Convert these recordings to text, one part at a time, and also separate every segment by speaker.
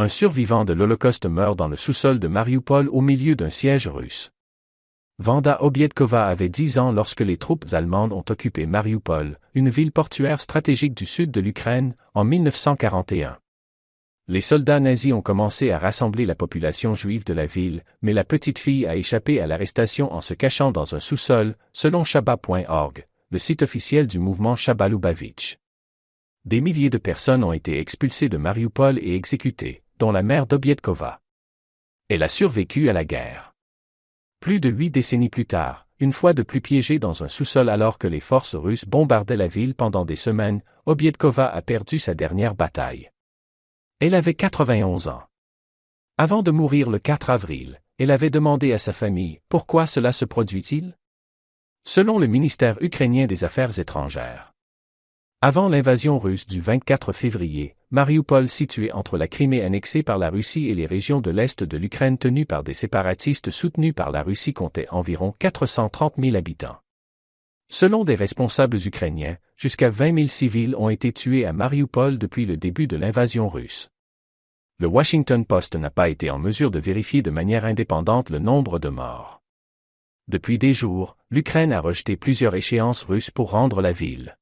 Speaker 1: Un survivant de l'Holocauste meurt dans le sous-sol de Marioupol au milieu d'un siège russe. Vanda Obiedkova avait 10 ans lorsque les troupes allemandes ont occupé Marioupol, une ville portuaire stratégique du sud de l'Ukraine, en 1941. Les soldats nazis ont commencé à rassembler la population juive de la ville, mais la petite fille a échappé à l'arrestation en se cachant dans un sous-sol, selon Shabbat.org, le site officiel du mouvement Shabbat Lubavitch. Des milliers de personnes ont été expulsées de Marioupol et exécutées, dont la mère d'Obiedkova. Elle a survécu à la guerre. Plus de 8 décennies plus tard, une fois de plus piégée dans un sous-sol alors que les forces russes bombardaient la ville pendant des semaines, Obiedkova a perdu sa dernière bataille. Elle avait 91 ans. Avant de mourir le 4 avril, elle avait demandé à sa famille « Pourquoi cela se produit-il ?» Selon le ministère ukrainien des Affaires étrangères. Avant l'invasion russe du 24 février, Marioupol, situé entre la Crimée annexée par la Russie et les régions de l'Est de l'Ukraine tenues par des séparatistes soutenus par la Russie, comptait environ 430 000 habitants. Selon des responsables ukrainiens, jusqu'à 20 000 civils ont été tués à Marioupol depuis le début de l'invasion russe. Le Washington Post n'a pas été en mesure de vérifier de manière indépendante le nombre de morts. Depuis des jours, l'Ukraine a rejeté plusieurs échéances russes pour rendre la ville.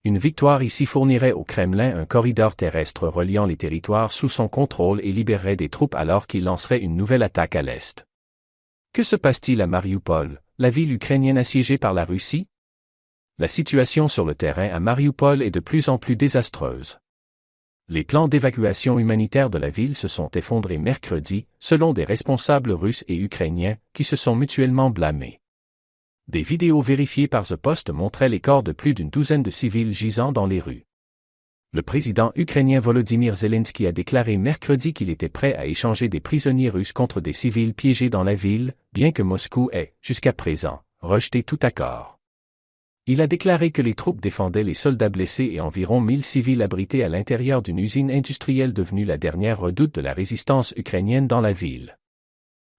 Speaker 1: Une victoire ici fournirait au Kremlin un corridor terrestre reliant les territoires sous son contrôle et libérerait des troupes alors qu'il lancerait une nouvelle attaque à l'Est. Que se passe-t-il à Marioupol, la ville ukrainienne assiégée par la Russie? La situation sur le terrain à Marioupol est de plus en plus désastreuse. Les plans d'évacuation humanitaire de la ville se sont effondrés mercredi, selon des responsables russes et ukrainiens, qui se sont mutuellement blâmés. Des vidéos vérifiées par The Post montraient les corps de plus d'une douzaine de civils gisant dans les rues. Le président ukrainien Volodymyr Zelensky a déclaré mercredi qu'il était prêt à échanger des prisonniers russes contre des civils piégés dans la ville, bien que Moscou ait, jusqu'à présent, rejeté tout accord. Il a déclaré que les troupes défendaient les soldats blessés et environ 1000 civils abrités à l'intérieur d'une usine industrielle devenue la dernière redoute de la résistance ukrainienne dans la ville.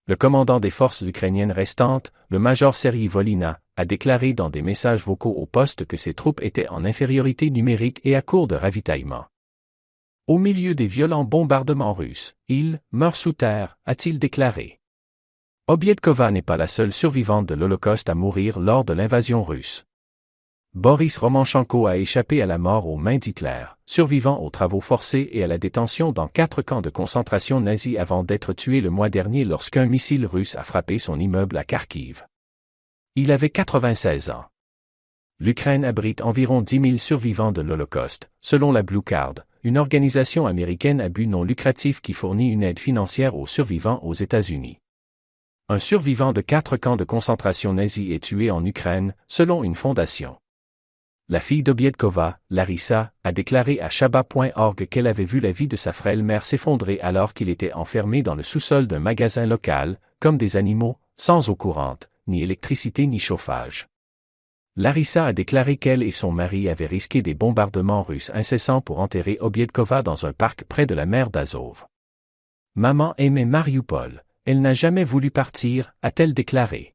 Speaker 1: Le commandant des forces ukrainiennes restantes, le major Serhiy Volina, a déclaré dans des messages vocaux au poste que ses troupes étaient en infériorité numérique et à court de ravitaillement. Au milieu des violents bombardements russes, il meurt sous terre, a-t-il déclaré. Obiedkova n'est pas la seule survivante de l'Holocauste à mourir lors de l'invasion russe. Boris Romanchenko a échappé à la mort aux mains d'Hitler, survivant aux travaux forcés et à la détention dans 4 camps de concentration nazis avant d'être tué le mois dernier lorsqu'un missile russe a frappé son immeuble à Kharkiv. Il avait 96 ans. L'Ukraine abrite environ 10 000 survivants de l'Holocauste, selon la Blue Card, une organisation américaine à but non lucratif qui fournit une aide financière aux survivants aux États-Unis. Un survivant de 4 camps de concentration nazis est tué en Ukraine, selon une fondation. La fille d'Obiedkova, Larissa, a déclaré à Shabbat.org qu'elle avait vu la vie de sa frêle mère s'effondrer alors qu'il était enfermé dans le sous-sol d'un magasin local, comme des animaux, sans eau courante, ni électricité ni chauffage. Larissa a déclaré qu'elle et son mari avaient risqué des bombardements russes incessants pour enterrer Obiedkova dans un parc près de la mer d'Azov. Maman aimait Marioupol, elle n'a jamais voulu partir, a-t-elle déclaré.